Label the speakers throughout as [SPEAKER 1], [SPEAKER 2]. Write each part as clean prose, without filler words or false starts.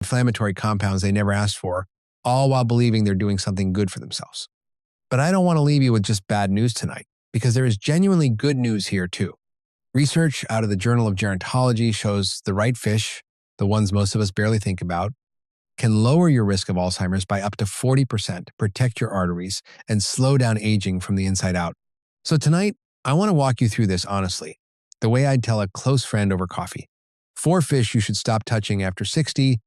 [SPEAKER 1] inflammatory compounds they never asked for, all while believing they're doing something good for themselves. But I don't want to leave you with just bad news tonight, because there is genuinely good news here too. Research out of the Journal of Gerontology shows the right fish, the ones most of us barely think about, can lower your risk of Alzheimer's by up to 40%, protect your arteries, and slow down aging from the inside out. So tonight, I want to walk you through this honestly, the way I'd tell a close friend over coffee. 4 fish you should stop touching after 60,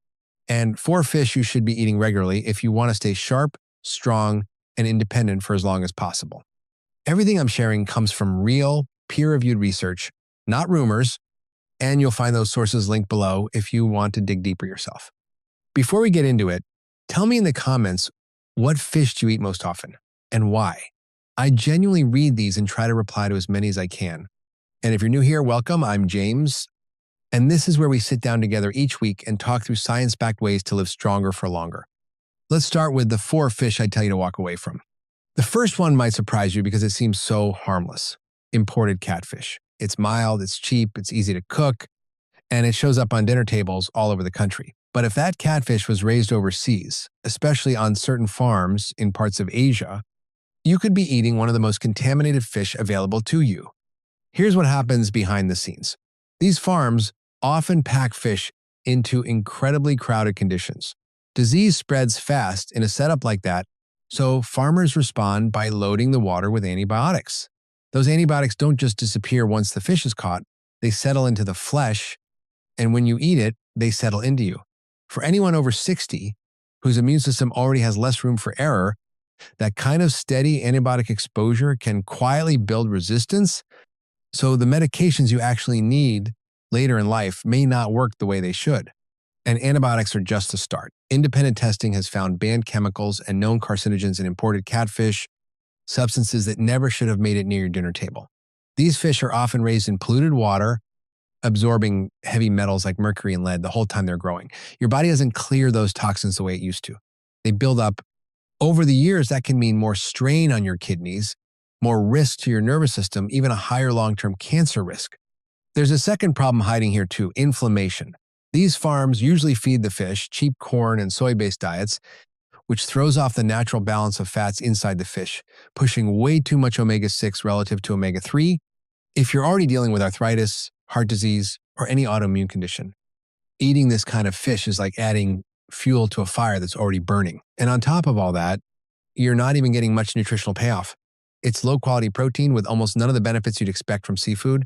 [SPEAKER 1] and 4 fish you should be eating regularly if you want to stay sharp, strong, and independent for as long as possible. Everything I'm sharing comes from real, peer-reviewed research, not rumors, and you'll find those sources linked below if you want to dig deeper yourself. Before we get into it, tell me in the comments what fish do you eat most often and why. I genuinely read these and try to reply to as many as I can. And if you're new here, welcome. I'm James, and this is where we sit down together each week and talk through science-backed ways to live stronger for longer. Let's start with the 4 fish I tell you to walk away from. The first one might surprise you because it seems so harmless. Imported catfish. It's mild, it's cheap, it's easy to cook, and it shows up on dinner tables all over the country. But if that catfish was raised overseas, especially on certain farms in parts of Asia, you could be eating one of the most contaminated fish available to you. Here's what happens behind the scenes. These farms often pack fish into incredibly crowded conditions. Disease spreads fast in a setup like that, so farmers respond by loading the water with antibiotics. Those antibiotics don't just disappear once the fish is caught, they settle into the flesh, and when you eat it, they settle into you. For anyone over 60, whose immune system already has less room for error, that kind of steady antibiotic exposure can quietly build resistance, so the medications you actually need later in life may not work the way they should. And antibiotics are just the start. Independent testing has found banned chemicals and known carcinogens in imported catfish, substances that never should have made it near your dinner table. These fish are often raised in polluted water, absorbing heavy metals like mercury and lead the whole time they're growing. Your body doesn't clear those toxins the way it used to. They build up. Over the years, that can mean more strain on your kidneys, more risk to your nervous system, even a higher long-term cancer risk. There's a second problem hiding here too, inflammation. These farms usually feed the fish cheap corn and soy-based diets, which throws off the natural balance of fats inside the fish, pushing way too much omega-6 relative to omega-3. If you're already dealing with arthritis, heart disease, or any autoimmune condition, eating this kind of fish is like adding fuel to a fire that's already burning. And on top of all that, you're not even getting much nutritional payoff. It's low-quality protein with almost none of the benefits you'd expect from seafood.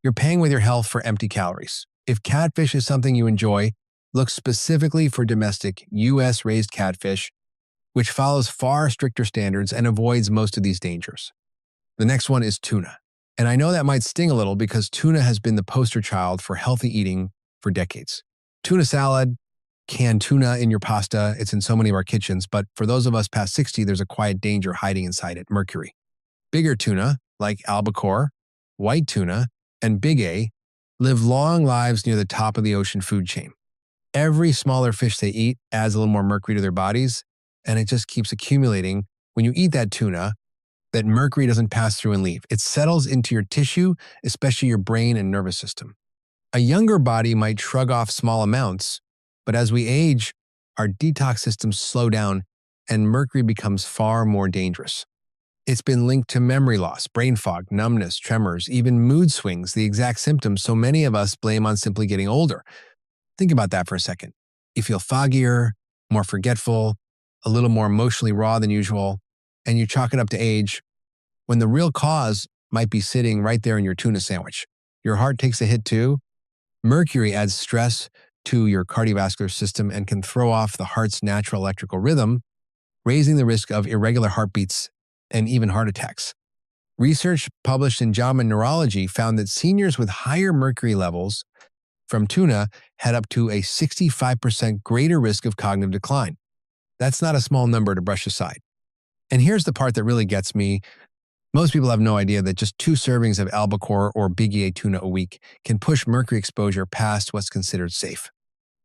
[SPEAKER 1] You're paying with your health for empty calories. If catfish is something you enjoy, look specifically for domestic, U.S.-raised catfish, which follows far stricter standards and avoids most of these dangers. The next one is tuna. And I know that might sting a little because tuna has been the poster child for healthy eating for decades. Tuna salad, canned tuna in your pasta, it's in so many of our kitchens, but for those of us past 60, there's a quiet danger hiding inside it, mercury. Bigger tuna, like albacore, white tuna, and big A, live long lives near the top of the ocean food chain. Every smaller fish they eat adds a little more mercury to their bodies, and it just keeps accumulating. When you eat that tuna, that mercury doesn't pass through and leave. It settles into your tissue, especially your brain and nervous system. A younger body might shrug off small amounts, but as we age, our detox systems slow down and mercury becomes far more dangerous. It's been linked to memory loss, brain fog, numbness, tremors, even mood swings, the exact symptoms so many of us blame on simply getting older. Think about that for a second. You feel foggier, more forgetful, a little more emotionally raw than usual, and you chalk it up to age, when the real cause might be sitting right there in your tuna sandwich. Your heart takes a hit too. Mercury adds stress to your cardiovascular system and can throw off the heart's natural electrical rhythm, raising the risk of irregular heartbeats and even heart attacks. Research published in JAMA Neurology found that seniors with higher mercury levels from tuna had up to a 65% greater risk of cognitive decline. That's not a small number to brush aside. And here's the part that really gets me. Most people have no idea that just 2 servings of albacore or big A tuna a week can push mercury exposure past what's considered safe.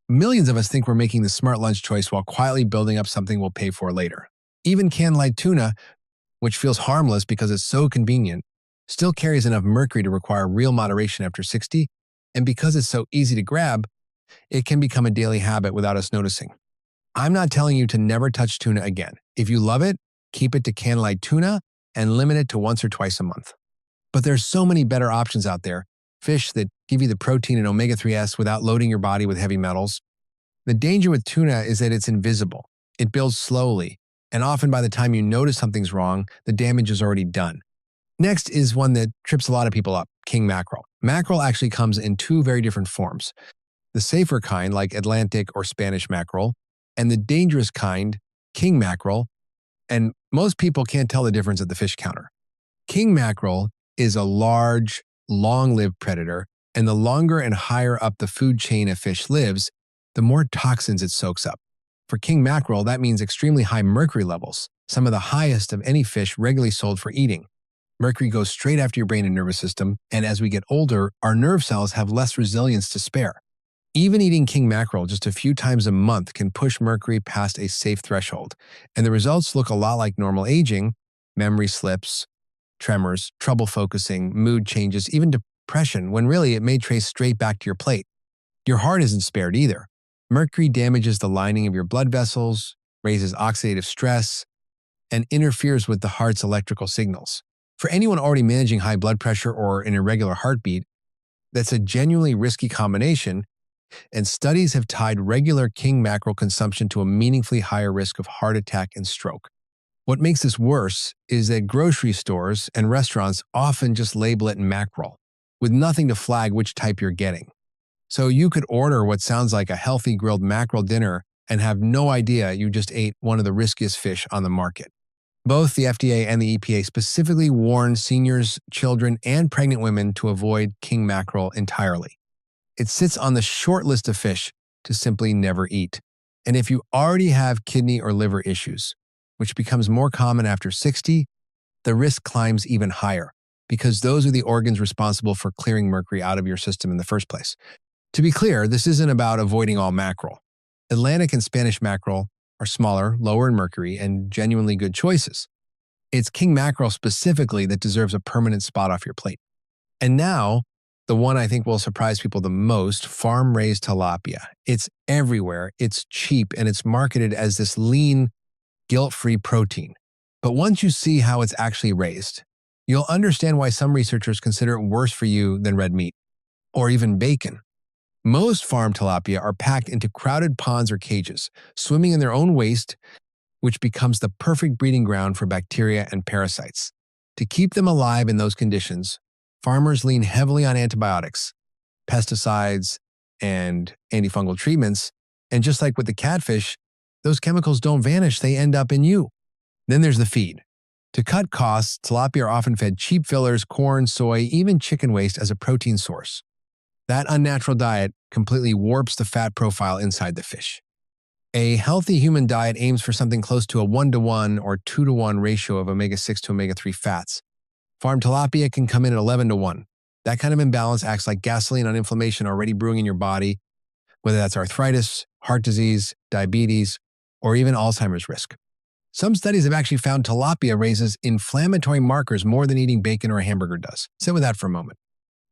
[SPEAKER 1] Millions of us think we're making the smart lunch choice while quietly building up something we'll pay for later. Even canned light tuna, which feels harmless because it's so convenient, still carries enough mercury to require real moderation after 60, and because it's so easy to grab, It can become a daily habit without us noticing. I'm not telling you to never touch tuna again. If you love it, keep it to candlelight tuna and limit it to once or twice a month. But there's so many better options out there. Fish that give you the protein and omega-3s without loading your body with heavy metals. The danger with tuna is that it's invisible. It builds slowly, and often by the time you notice something's wrong, the damage is already done. Next is one that trips a lot of people up, king mackerel. Mackerel actually comes in two very different forms. The safer kind, like Atlantic or Spanish mackerel, and the dangerous kind, king mackerel, and most people can't tell the difference at the fish counter. King mackerel is a large, long-lived predator, and the longer and higher up the food chain a fish lives, the more toxins it soaks up. For king mackerel, that means extremely high mercury levels, some of the highest of any fish regularly sold for eating. Mercury goes straight after your brain and nervous system, and as we get older, our nerve cells have less resilience to spare. Even eating king mackerel just a few times a month can push mercury past a safe threshold, and the results look a lot like normal aging: memory slips, tremors, trouble focusing, mood changes, even depression, when really it may trace straight back to your plate. Your heart isn't spared either. Mercury damages the lining of your blood vessels, raises oxidative stress, and interferes with the heart's electrical signals. For anyone already managing high blood pressure or an irregular heartbeat, that's a genuinely risky combination, and studies have tied regular king mackerel consumption to a meaningfully higher risk of heart attack and stroke. What makes this worse is that grocery stores and restaurants often just label it mackerel, with nothing to flag which type you're getting. So you could order what sounds like a healthy grilled mackerel dinner and have no idea you just ate one of the riskiest fish on the market. Both the FDA and the EPA specifically warn seniors, children, and pregnant women to avoid king mackerel entirely. It sits on the short list of fish to simply never eat. And if you already have kidney or liver issues, which becomes more common after 60, the risk climbs even higher, because those are the organs responsible for clearing mercury out of your system in the first place. To be clear, this isn't about avoiding all mackerel. Atlantic and Spanish mackerel are smaller, lower in mercury, and genuinely good choices. It's king mackerel specifically that deserves a permanent spot off your plate. And now, the one I think will surprise people the most, farm-raised tilapia. It's everywhere, it's cheap, and it's marketed as this lean, guilt-free protein. But once you see how it's actually raised, you'll understand why some researchers consider it worse for you than red meat, or even bacon. Most farm tilapia are packed into crowded ponds or cages, swimming in their own waste, which becomes the perfect breeding ground for bacteria and parasites. To keep them alive in those conditions, farmers lean heavily on antibiotics, pesticides, and antifungal treatments, and just like with the catfish, those chemicals don't vanish, they end up in you. Then there's the feed. To cut costs, tilapia are often fed cheap fillers, corn, soy, even chicken waste as a protein source. That unnatural diet completely warps the fat profile inside the fish. A healthy human diet aims for something close to a 1-to-1 or 2-to-1 ratio of omega-6 to omega-3 fats. Farm tilapia can come in at 11-to-1. That kind of imbalance acts like gasoline on inflammation already brewing in your body, whether that's arthritis, heart disease, diabetes, or even Alzheimer's risk. Some studies have actually found tilapia raises inflammatory markers more than eating bacon or a hamburger does. Sit with that for a moment.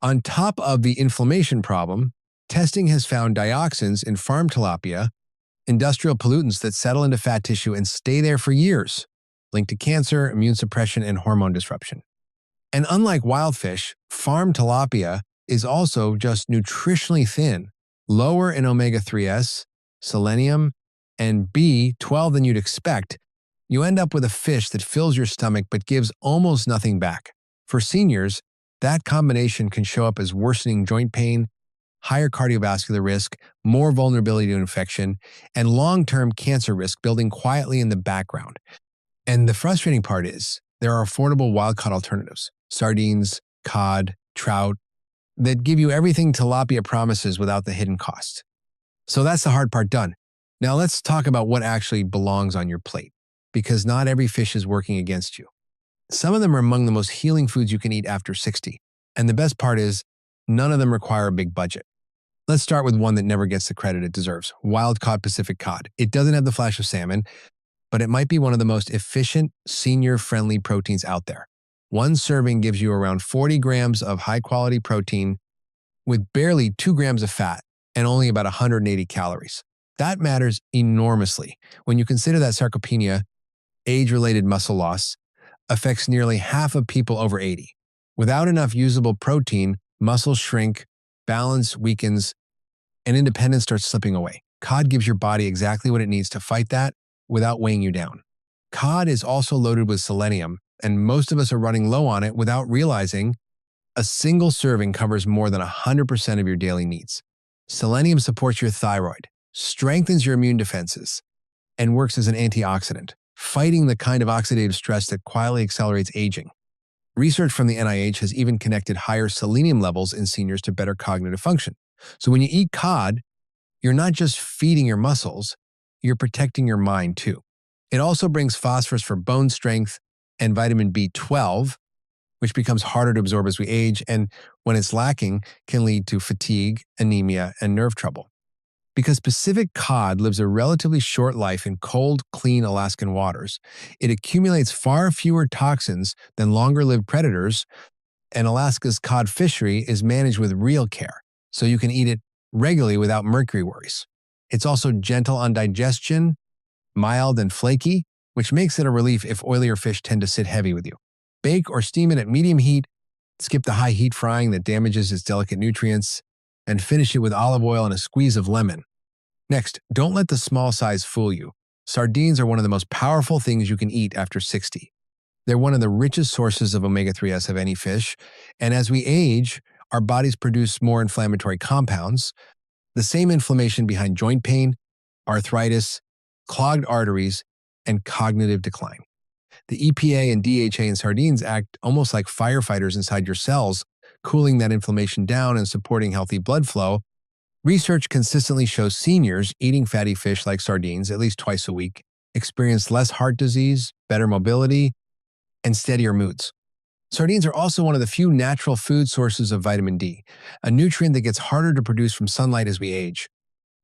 [SPEAKER 1] On top of the inflammation problem, testing has found dioxins in farm tilapia, industrial pollutants that settle into fat tissue and stay there for years, linked to cancer, immune suppression, and hormone disruption. And unlike wild fish, farm tilapia is also just nutritionally thin, lower in omega-3s, selenium, and B12 than you'd expect. You end up with a fish that fills your stomach but gives almost nothing back. For seniors, that combination can show up as worsening joint pain, higher cardiovascular risk, more vulnerability to infection, and long-term cancer risk building quietly in the background. And the frustrating part is, there are affordable wild-caught alternatives, sardines, cod, trout, that give you everything tilapia promises without the hidden cost. So that's the hard part done. Now let's talk about what actually belongs on your plate, because not every fish is working against you. Some of them are among the most healing foods you can eat after 60. And the best part is, none of them require a big budget. Let's start with one that never gets the credit it deserves, wild-caught Pacific cod. It doesn't have the flash of salmon, but it might be one of the most efficient, senior-friendly proteins out there. One serving gives you around 40 grams of high-quality protein with barely 2 grams of fat. and only about 180 calories. That matters enormously when you consider that sarcopenia, age-related muscle loss, affects nearly half of people over 80. Without enough usable protein, muscles shrink, balance weakens, and independence starts slipping away. Cod gives your body exactly what it needs to fight that without weighing you down. Cod is also loaded with selenium, and most of us are running low on it without realizing a single serving covers more than 100% of your daily needs. Selenium supports your thyroid, strengthens your immune defenses, and works as an antioxidant, fighting the kind of oxidative stress that quietly accelerates aging. Research from the NIH has even connected higher selenium levels in seniors to better cognitive function. So when you eat cod, you're not just feeding your muscles, you're protecting your mind too. It also brings phosphorus for bone strength and vitamin B12, which becomes harder to absorb as we age, and when it's lacking, can lead to fatigue, anemia, and nerve trouble. Because Pacific cod lives a relatively short life in cold, clean Alaskan waters, it accumulates far fewer toxins than longer-lived predators, and Alaska's cod fishery is managed with real care, so you can eat it regularly without mercury worries. It's also gentle on digestion, mild and flaky, which makes it a relief if oilier fish tend to sit heavy with you. Bake or steam it at medium heat, skip the high heat frying that damages its delicate nutrients, and finish it with olive oil and a squeeze of lemon. Next, don't let the small size fool you. Sardines are one of the most powerful things you can eat after 60. They're one of the richest sources of omega-3s of any fish, and as we age, our bodies produce more inflammatory compounds, the same inflammation behind joint pain, arthritis, clogged arteries, and cognitive decline. The EPA and DHA in sardines act almost like firefighters inside your cells, cooling that inflammation down and supporting healthy blood flow. Research consistently shows seniors eating fatty fish like sardines at least twice a week experience less heart disease, better mobility, and steadier moods. Sardines are also one of the few natural food sources of vitamin D, a nutrient that gets harder to produce from sunlight as we age.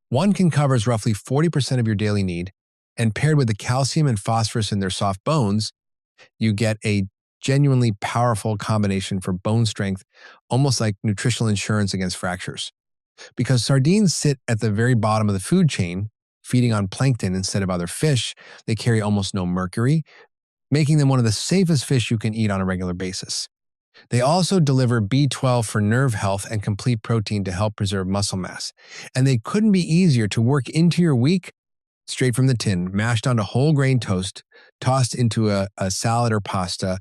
[SPEAKER 1] One can cover roughly 40% of your daily need, and paired with the calcium and phosphorus in their soft bones, you get a genuinely powerful combination for bone strength, almost like nutritional insurance against fractures. Because sardines sit at the very bottom of the food chain, feeding on plankton instead of other fish, they carry almost no mercury, making them one of the safest fish you can eat on a regular basis. They also deliver B12 for nerve health and complete protein to help preserve muscle mass. And they couldn't be easier to work into your week straight from the tin, mashed onto whole grain toast, tossed into a salad or pasta.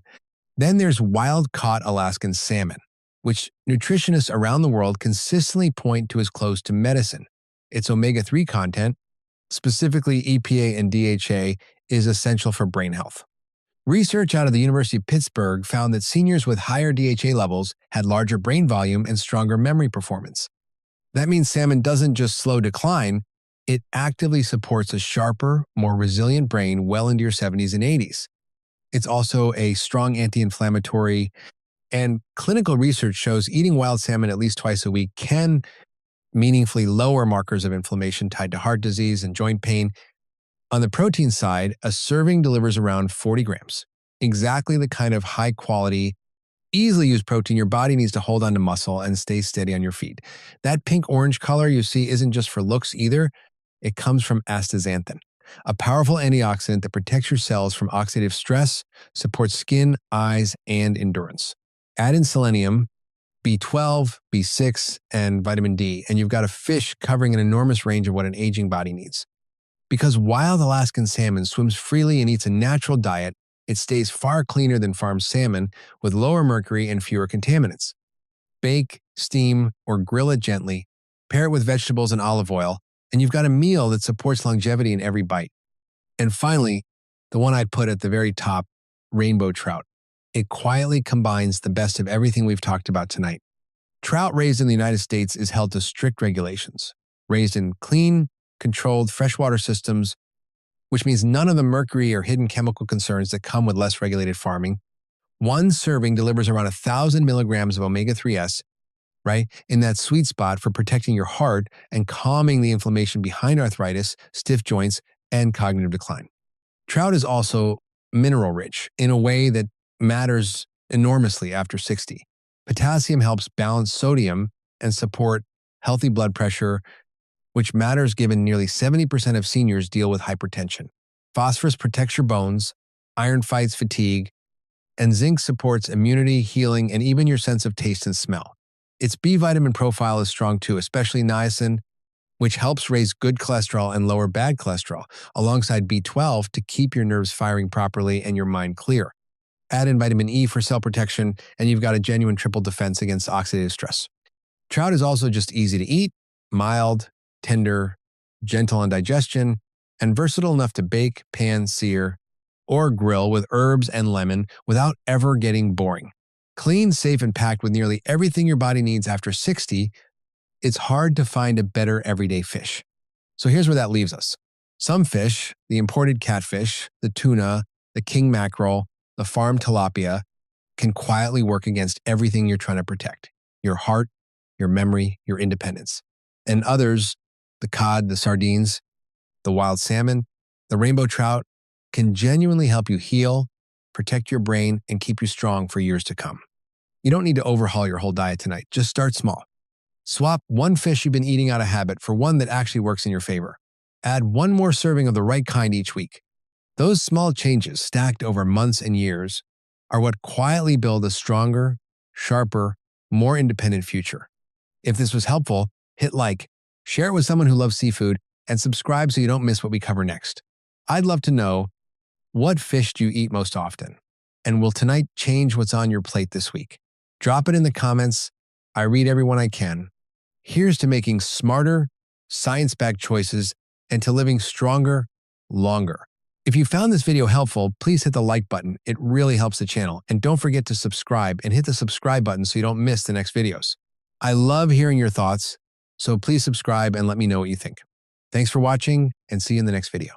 [SPEAKER 1] Then there's wild-caught Alaskan salmon, which nutritionists around the world consistently point to as close to medicine. Its omega-3 content, specifically EPA and DHA, is essential for brain health. Research out of the University of Pittsburgh found that seniors with higher DHA levels had larger brain volume and stronger memory performance. That means salmon doesn't just slow decline, it actively supports a sharper, more resilient brain well into your 70s and 80s. It's also a strong anti-inflammatory, and clinical research shows eating wild salmon at least twice a week can meaningfully lower markers of inflammation tied to heart disease and joint pain. On the protein side, a serving delivers around 40 grams, exactly the kind of high-quality, easily used protein your body needs to hold on to muscle and stay steady on your feet. That pink-orange color you see isn't just for looks either. It comes from astaxanthin, a powerful antioxidant that protects your cells from oxidative stress, supports skin, eyes, and endurance. Add in selenium, B12, B6, and vitamin D, and you've got a fish covering an enormous range of what an aging body needs. Because wild Alaskan salmon swims freely and eats a natural diet, it stays far cleaner than farmed salmon with lower mercury and fewer contaminants. Bake, steam, or grill it gently, pair it with vegetables and olive oil, and you've got a meal that supports longevity in every bite. And finally, the one I'd put at the very top, rainbow trout. It quietly combines the best of everything we've talked about tonight. Trout raised in the United States is held to strict regulations, raised in clean, controlled freshwater systems, which means none of the mercury or hidden chemical concerns that come with less regulated farming. One serving delivers around 1,000 milligrams of omega-3s, right, in that sweet spot for protecting your heart and calming the inflammation behind arthritis, stiff joints, and cognitive decline. Trout is also mineral-rich in a way that matters enormously after 60. Potassium helps balance sodium and support healthy blood pressure, which matters given nearly 70% of seniors deal with hypertension. Phosphorus protects your bones, iron fights fatigue, and zinc supports immunity, healing, and even your sense of taste and smell. Its B vitamin profile is strong too, especially niacin, which helps raise good cholesterol and lower bad cholesterol, alongside B12 to keep your nerves firing properly and your mind clear. Add in vitamin E for cell protection, and you've got a genuine triple defense against oxidative stress. Trout is also just easy to eat, mild, tender, gentle on digestion, and versatile enough to bake, pan, sear, or grill with herbs and lemon without ever getting boring. Clean, safe, and packed with nearly everything your body needs after 60, it's hard to find a better everyday fish. So here's where that leaves us. Some fish, the imported catfish, the tuna, the king mackerel, the farm tilapia, can quietly work against everything you're trying to protect: your heart, your memory, your independence. And others, the cod, the sardines, the wild salmon, the rainbow trout, can genuinely help you heal, protect your brain, and keep you strong for years to come. You don't need to overhaul your whole diet tonight. Just start small. Swap one fish you've been eating out of habit for one that actually works in your favor. Add one more serving of the right kind each week. Those small changes, stacked over months and years, are what quietly build a stronger, sharper, more independent future. If this was helpful, hit like, share it with someone who loves seafood, and subscribe so you don't miss what we cover next. I'd love to know, what fish do you eat most often? And will tonight change what's on your plate this week? Drop it in the comments. I read everyone I can. Here's to making smarter, science-backed choices and to living stronger, longer. If you found this video helpful, please hit the like button. It really helps the channel. And don't forget to subscribe and hit the subscribe button so you don't miss the next videos. I love hearing your thoughts, so please subscribe and let me know what you think. Thanks for watching, and see you in the next video.